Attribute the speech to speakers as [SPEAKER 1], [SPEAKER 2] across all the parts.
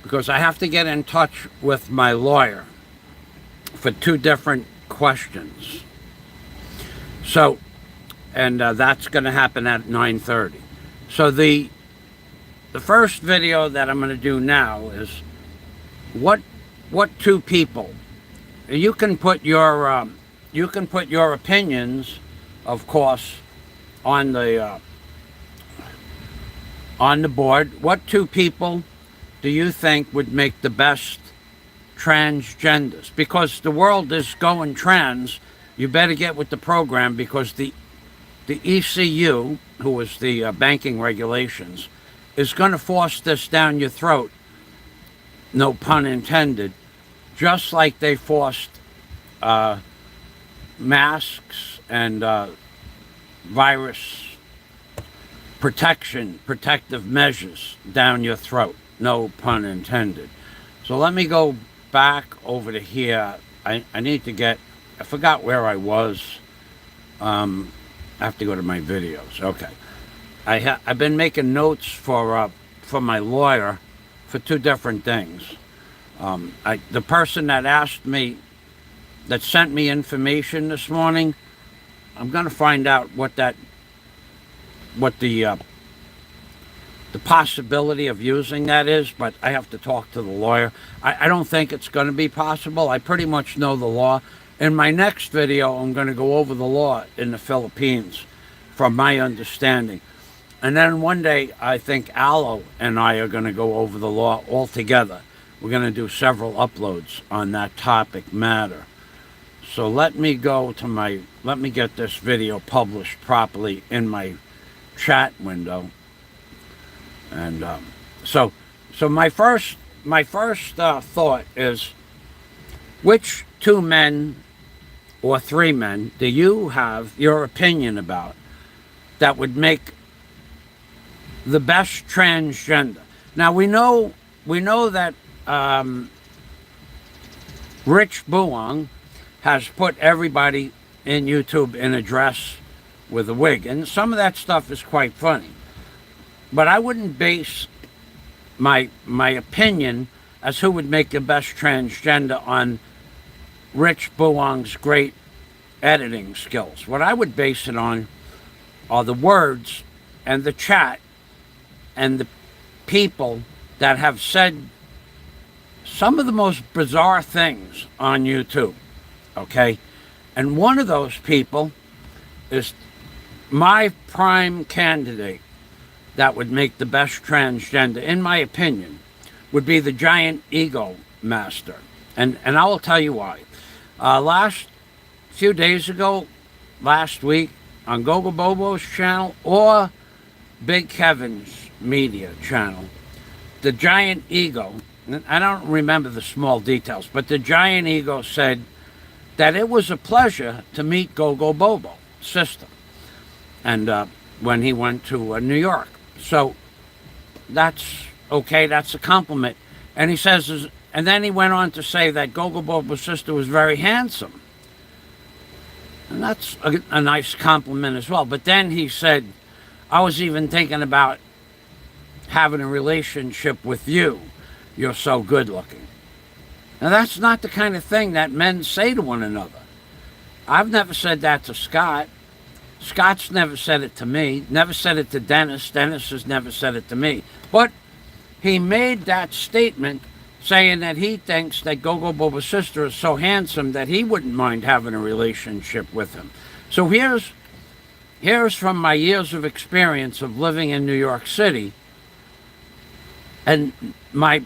[SPEAKER 1] because I have to get in touch with my lawyer for 2 different questions. So, and that's going to happen at 9:30. So the first video that I'm going to do now is what 2 people. You can put your opinions, of course, on the board. What 2 people do you think would make the best transgenders? Because the world is going trans. You better get with the program, because the ECU, who is the banking regulations, is going to force this down your throat, no pun intended, just like they forced masks and virus protective measures down your throat, no pun intended. So let me go back over to here. I need to get, I forgot where I was. I have to go to my videos. Okay. I've been making notes for my lawyer for 2 different things. The person that asked me, that sent me information this morning, I'm going to find out what the possibility of using that is, but I have to talk to the lawyer. I don't think it's going to be possible. I pretty much know the law. In my next video, I'm going to go over the law in the Philippines, from my understanding. And then one day, I think Aloe and I are going to go over the law all together. We're going to do several uploads on that topic matter. So let me go to let me get this video published properly in my chat window. And so my first thought is, which 2 men or 3 men do you have your opinion about that would make the best transgender? Now we know that Rich Buong has put everybody in YouTube in a dress with a wig, and some of that stuff is quite funny. But I wouldn't base my opinion as who would make the best transgender on Rich Buong's great editing skills. What I would base it on are the words and the chat and the people that have said some of the most bizarre things on YouTube, okay? And one of those people is my prime candidate that would make the best transgender, in my opinion, would be the giant ego master. And I will tell you why. Last few days ago, last week, on Gogo Bobo's channel or Big Kevin's media channel, the giant ego, I don't remember the small details, but the giant ego said that it was a pleasure to meet Gogo Bobo's sister, and when he went to New York. So that's okay, that's a compliment. And he says, and then he went on to say that Gogo Bobo's sister was very handsome. And that's a nice compliment as well. But then he said, I was even thinking about having a relationship with you. You're so good looking. Now that's not the kind of thing that men say to one another. I've never said that to Scott. Scott's never said it to me. Never said it to Dennis. Dennis has never said it to me. But he made that statement saying that he thinks that Gogo Bobo's sister is so handsome that he wouldn't mind having a relationship with him. So here's from my years of experience of living in New York City, and my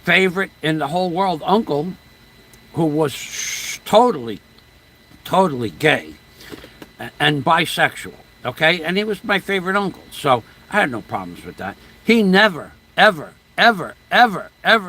[SPEAKER 1] favorite in the whole world uncle, who was totally gay and bisexual, okay? And he was my favorite uncle, so I had no problems with that. He never, ever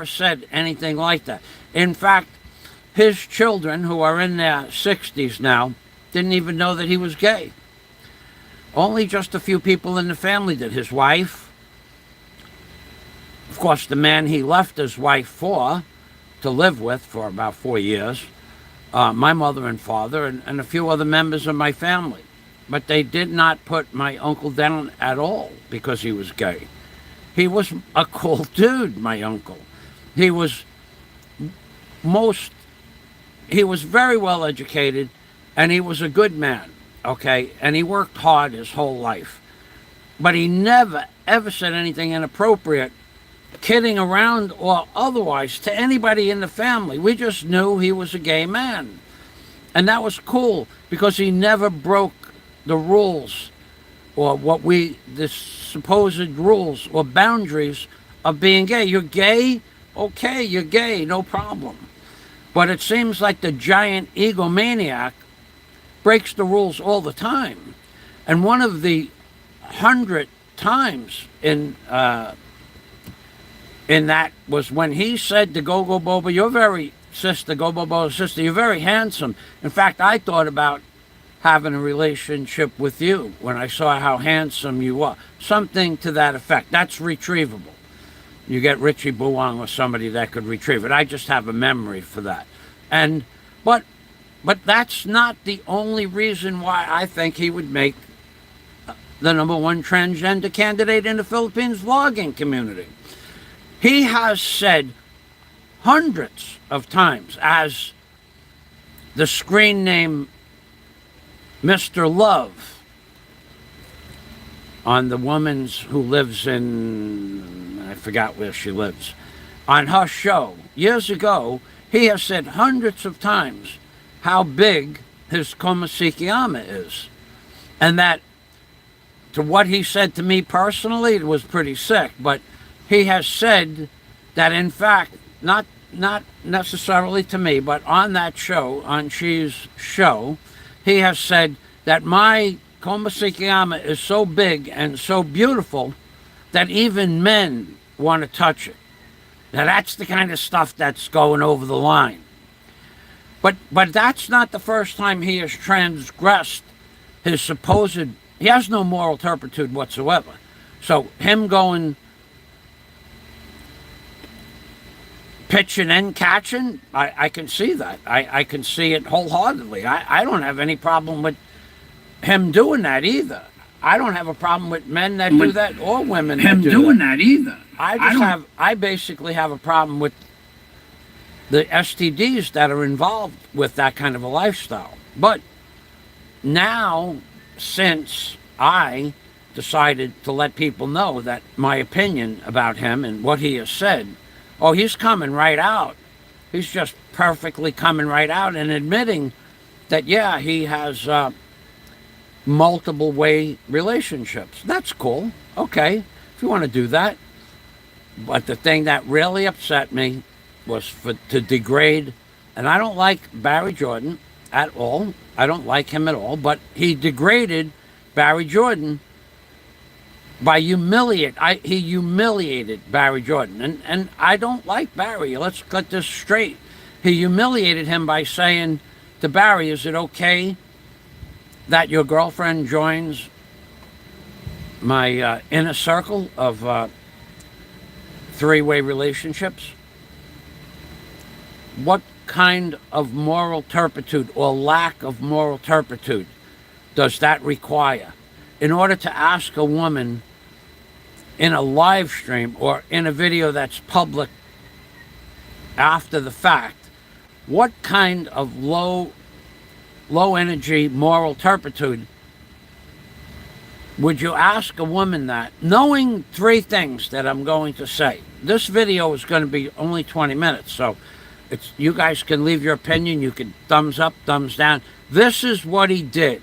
[SPEAKER 1] said anything like that. In fact, his children, who are in their 60s now, didn't even know that he was gay. Only just a few people in the family did. His wife, of course, the man he left his wife for, to live with for about 4 years, my mother and father, and a few other members of my family. But they did not put my uncle down at all because he was gay. He was a cool dude, my uncle. He was most, he was very well educated, and he was a good man, okay? And he worked hard his whole life. But he never, ever said anything inappropriate, kidding around or otherwise, to anybody in the family. We just knew he was a gay man. And that was cool, because he never broke the rules, or the supposed rules or boundaries of being gay. You're gay? Okay, you're gay, no problem. But it seems like the giant egomaniac breaks the rules all the time. And one of the 100 times in that was when he said to Go-Go Boba, you're very, sister, Go-Go Boba's sister, you're very handsome. In fact, I thought about having a relationship with you when I saw how handsome you are. Something to that effect. That's retrievable. You get Richie Buwang or somebody that could retrieve it. I just have a memory for that. But that's not the only reason why I think he would make the #1 transgender candidate in the Philippines vlogging community. He has said hundreds of times, as the screen name Mr. Love on the woman's who lives in, I forgot where she lives, on her show years ago, he has said hundreds of times how big his komasikiyama is. And that, to what he said to me personally, it was pretty sick, but he has said that, in fact, not necessarily to me, but on that show, on She's show, he has said that my komasikiyama is so big and so beautiful that even men want to touch it. Now that's the kind of stuff that's going over the line. But that's not the first time he has transgressed his supposed, he has no moral turpitude whatsoever. So him going pitching and catching, I can see that. I can see it wholeheartedly. I don't have any problem with him doing that either. I don't have a problem with men that do that or women that do that either. I basically have a problem with the STDs that are involved with that kind of a lifestyle. But now, since I decided to let people know that my opinion about him and what he has said, oh, he's coming right out. He's just perfectly coming right out and admitting that, yeah, he has multiple way relationships. That's cool. Okay, if you want to do that. But the thing that really upset me was to degrade, and I don't like Barry Jordan at all. I don't like him at all, but he degraded Barry Jordan by he humiliated Barry Jordan. And I don't like Barry. Let's get this straight. He humiliated him by saying to Barry, is it okay that your girlfriend joins my inner circle of three-way relationships? What kind of moral turpitude or lack of moral turpitude does that require in order to ask a woman in a live stream or in a video that's public after the fact, what kind of low energy moral turpitude would you ask a woman that, knowing three things that I'm going to say? This video is going to be only 20 minutes, so you guys can leave your opinion. You can thumbs up, thumbs down. This is what he did.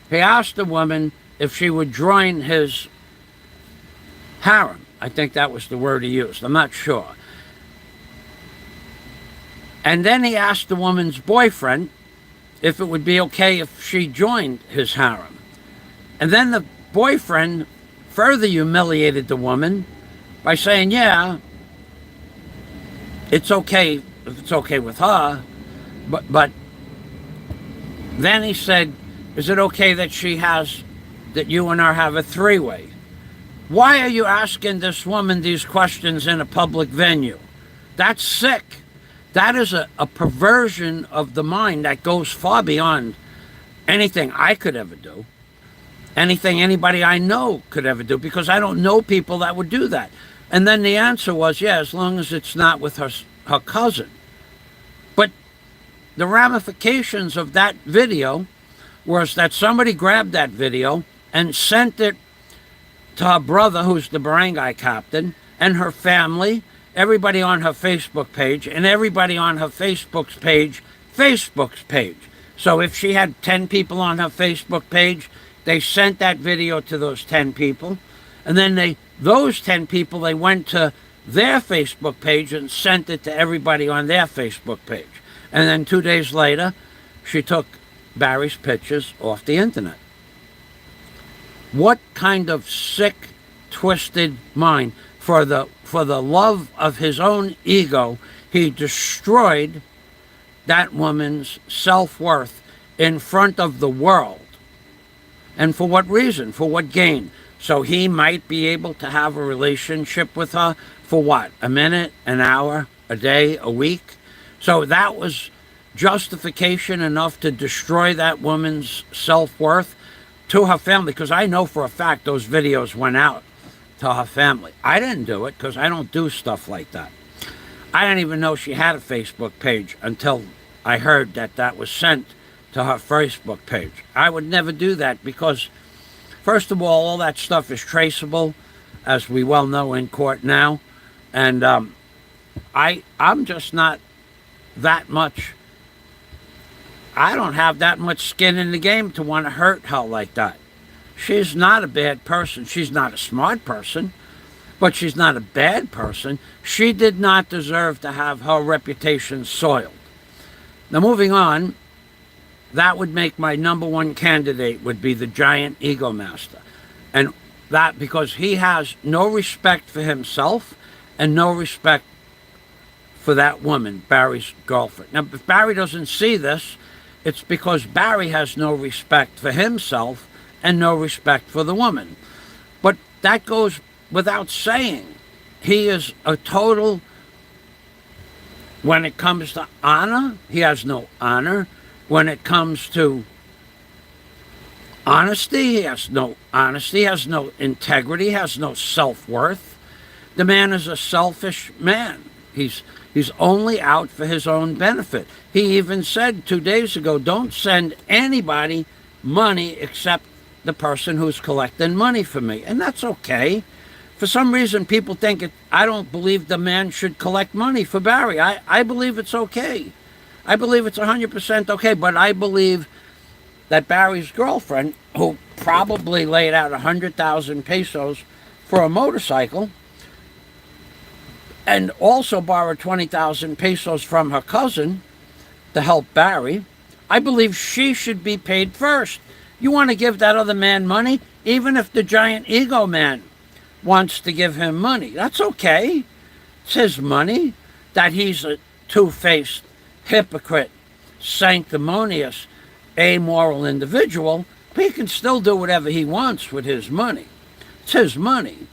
[SPEAKER 1] He asked the woman if she would join his harem. I think that was the word he used. I'm not sure. And then he asked the woman's boyfriend if it would be okay if she joined his harem. And then the boyfriend further humiliated the woman by saying, yeah, it's okay if it's okay with her, but then he said, is it okay that that you and her have a three-way? Why are you asking this woman these questions in a public venue? That's sick. That is a perversion of the mind that goes far beyond anything I could ever do, anything anybody I know could ever do, because I don't know people that would do that. And then the answer was, yeah, as long as it's not with her cousin. But the ramifications of that video was that somebody grabbed that video and sent it to her brother, who's the barangay captain, and her family, everybody on her Facebook page, and everybody on her Facebook's page. So if she had 10 people on her Facebook page, they sent that video to those 10 people. And then those 10 people, they went to their Facebook page and sent it to everybody on their Facebook page. And then 2 days later, she took Barry's pictures off the internet. What kind of sick, twisted mind? For the love of his own ego, he destroyed that woman's self-worth in front of the world. And for what reason? For what gain? So he might be able to have a relationship with her for what? A minute, an hour, a day, a week? So that was justification enough to destroy that woman's self-worth to her family, because I know for a fact those videos went out to her family. I didn't do it because I don't do stuff like that. I didn't even know she had a Facebook page until I heard that that was sent to her Facebook page. I would never do that because, first of all that stuff is traceable, as we well know in court now. And I'm just not that much, I don't have that much skin in the game to want to hurt her like that. She's not a bad person. She's not a smart person, but she's not a bad person. She did not deserve to have her reputation soiled. Now, moving on, that would make my number one candidate would be the giant ego master. And that because he has no respect for himself and no respect for that woman, Barry's girlfriend. Now, if Barry doesn't see this, it's because Barry has no respect for himself and no respect for the woman. But that goes without saying. He is a total, when it comes to honor, he has no honor. When it comes to honesty, he has no honesty, he has no integrity, he has no self-worth. The man is a selfish man. He's only out for his own benefit. He even said 2 days ago, don't send anybody money except the person who's collecting money for me. And that's okay. For some reason, people think I don't believe the man should collect money for Barry. I believe it's okay. I believe it's 100% okay, but I believe that Barry's girlfriend, who probably laid out 100,000 pesos for a motorcycle, and also borrowed 20,000 pesos from her cousin to help Barry, I believe she should be paid first. You want to give that other man money, even if the giant ego man wants to give him money. That's okay. It's his money. That he's a two-faced, hypocrite, sanctimonious, amoral individual, but he can still do whatever he wants with his money. It's his money.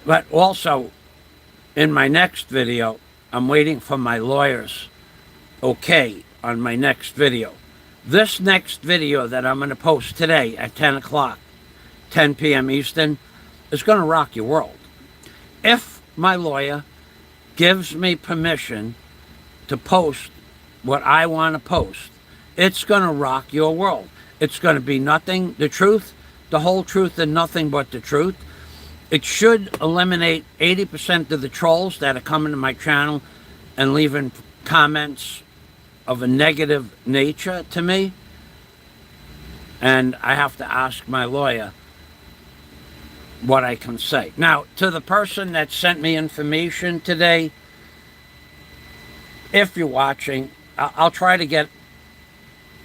[SPEAKER 1] But also, in my next video, I'm waiting for my lawyer's okay on my next video. This next video that I'm going to post today at 10 o'clock, 10 p.m. Eastern, is going to rock your world. If my lawyer gives me permission to post what I want to post, it's going to rock your world. It's going to be nothing, the truth, the whole truth, and nothing but the truth. It should eliminate 80% of the trolls that are coming to my channel and leaving comments of a negative nature to me. And I have to ask my lawyer what I can say. Now, to the person that sent me information today, if you're watching, I'll try to get,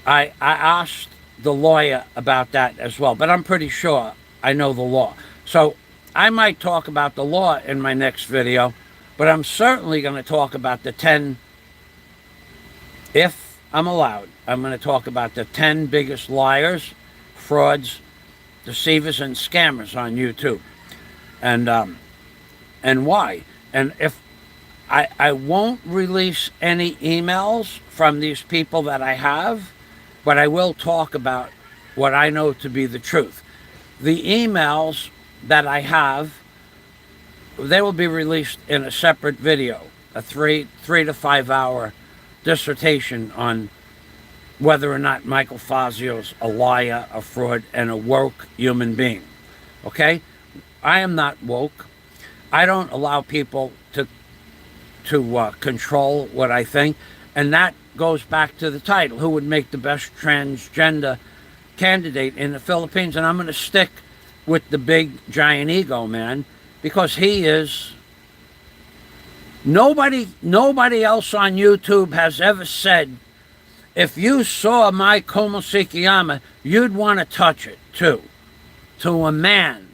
[SPEAKER 1] I asked the lawyer about that as well, but I'm pretty sure I know the law. So I might talk about the law in my next video, but I'm certainly going to talk about the 10, if I'm allowed, I'm going to talk about the 10 biggest liars, frauds, deceivers, and scammers on YouTube. And why. And if I won't release any emails from these people that I have, but I will talk about what I know to be the truth. The emails that I have they will be released in a separate video, a 3 to 5 hour dissertation on whether or not Michael Fazio's a liar, a fraud, and a woke human being. Okay? I am not woke. I don't allow people to control what I think, and that goes back to the title: who would make the best transgender candidate in the Philippines? And I'm going to stick with the big giant ego man, because he is. Nobody else on YouTube has ever said, if you saw my Como Sikiyama, you'd want to touch it too, to a man,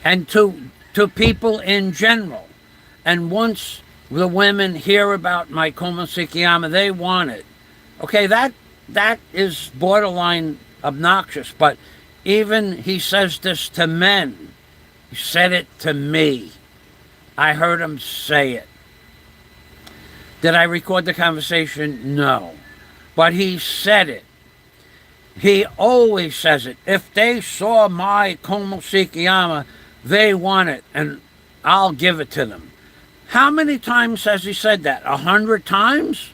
[SPEAKER 1] and to people in general. And once the women hear about my Como Sikiyama, they want it. Okay, that is borderline obnoxious, but even he says this to men. He said it to me. I heard him say it. Did I record the conversation? No. But he said it. He always says it. If they saw my Como Sikiyama, they want it, and I'll give it to them. How many times has he said that? 100 times?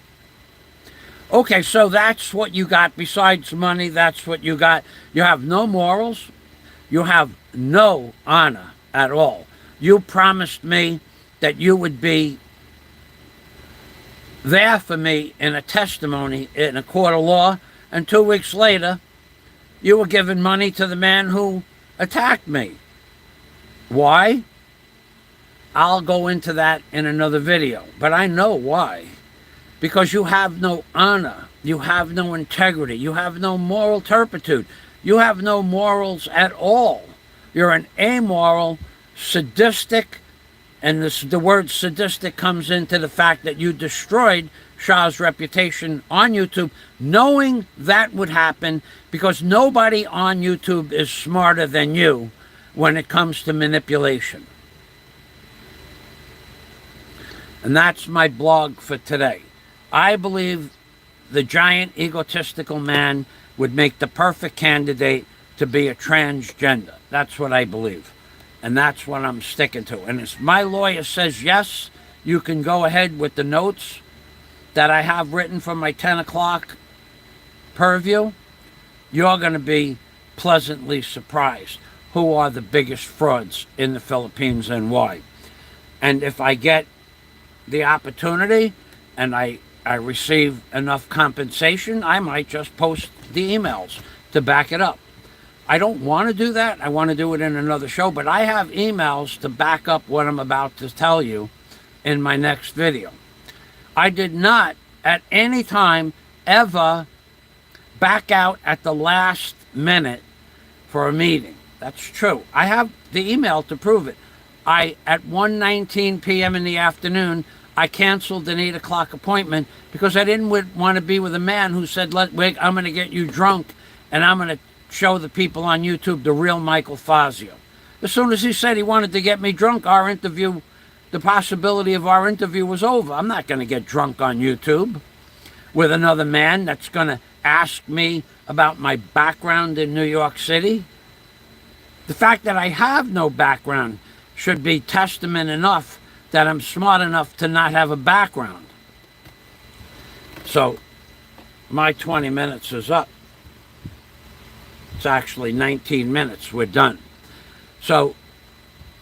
[SPEAKER 1] Okay, so that's what you got besides money. That's what you got. You have no morals. You have no honor at all. You promised me that you would be there for me in a testimony in a court of law, and 2 weeks later, you were giving money to the man who attacked me. Why? I'll go into that in another video, but I know why. Because you have no honor, you have no integrity, you have no moral turpitude, you have no morals at all. You're an amoral, sadistic, and the word sadistic comes into the fact that you destroyed Shah's reputation on YouTube, knowing that would happen, because nobody on YouTube is smarter than you when it comes to manipulation. And that's my blog for today. I believe the giant egotistical man would make the perfect candidate to be a transgender. That's what I believe. And that's what I'm sticking to. And if my lawyer says yes, you can go ahead with the notes that I have written for my 10 o'clock purview, you're going to be pleasantly surprised who are the biggest frauds in the Philippines and why. And if I get the opportunity and I receive enough compensation, I might just post the emails to back it up. I don't want to do that. I want to do it in another show, but I have emails to back up what I'm about to tell you in my next video. I did not at any time ever back out at the last minute for a meeting. That's true. I have the email to prove it. At 1:19 p.m. in the afternoon, I canceled an 8 o'clock appointment because I didn't want to be with a man who said, I'm going to get you drunk and I'm going to show the people on YouTube the real Michael Fazio. As soon as he said he wanted to get me drunk, the possibility of our interview was over. I'm not going to get drunk on YouTube with another man that's going to ask me about my background in New York City. The fact that I have no background should be testament enough that I'm smart enough to not have a background. So, my 20 minutes is up. It's actually 19 minutes. We're done. So,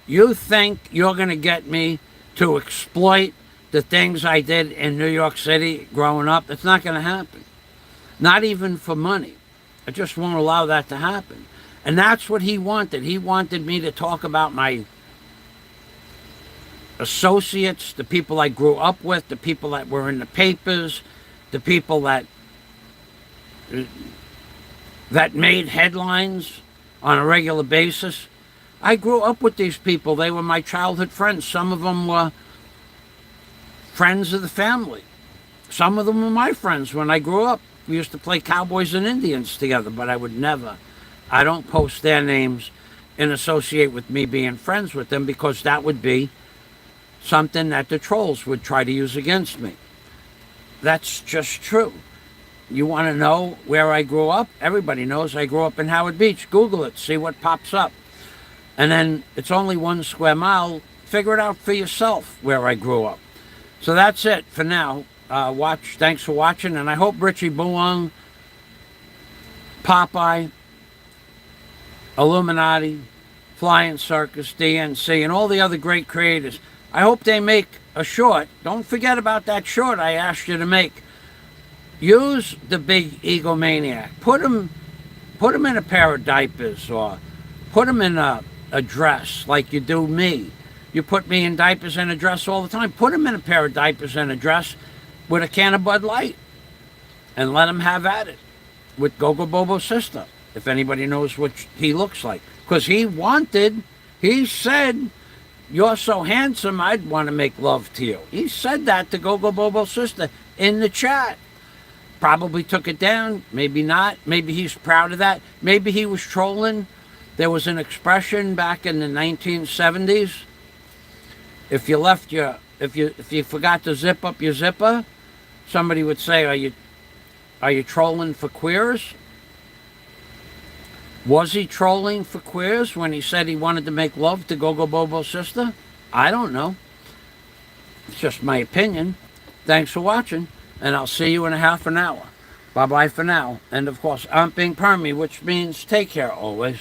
[SPEAKER 1] you think you're going to get me to exploit the things I did in New York City growing up? It's not going to happen. Not even for money. I just won't allow that to happen. And that's what he wanted. He wanted me to talk about my associates, the people I grew up with, the people that were in the papers, the people that made headlines on a regular basis. I grew up with these people. They were my childhood friends. Some of them were friends of the family. Some of them were my friends when I grew up. We used to play cowboys and Indians together, but I don't post their names and associate with me being friends with them, because that would be something that the trolls would try to use against me. That's just true. You want to know where I grew up? Everybody knows I grew up in Howard Beach. Google it, see what pops up. And then it's only 1 square mile. Figure it out for yourself where I grew up. So that's it for now. Thanks for watching, and I hope Richie Buong, Popeye, Illuminati, Flying Circus, DNC, and all the other great creators, I hope they make a short. Don't forget about that short I asked you to make. Use the big egomaniac. Put him in a pair of diapers, or put him in a dress like you do me. You put me in diapers and a dress all the time. Put him in a pair of diapers and a dress with a can of Bud Light, and let him have at it with Gogo Bobo's sister, if anybody knows what he looks like. Because he said, "You're so handsome, I'd want to make love to you." He said that to Gogo Bobo's sister in the chat. Probably took it down, maybe not. Maybe he's proud of that. Maybe he was trolling. There was an expression back in the 1970s. If you forgot to zip up your zipper, somebody would say, "Are you trolling for queers?" Was he trolling for queers when he said he wanted to make love to Gogo Bobo's sister? I don't know. It's just my opinion. Thanks for watching, and I'll see you in a half an hour. Bye-bye for now. And, of course, I'm being permy, which means take care always.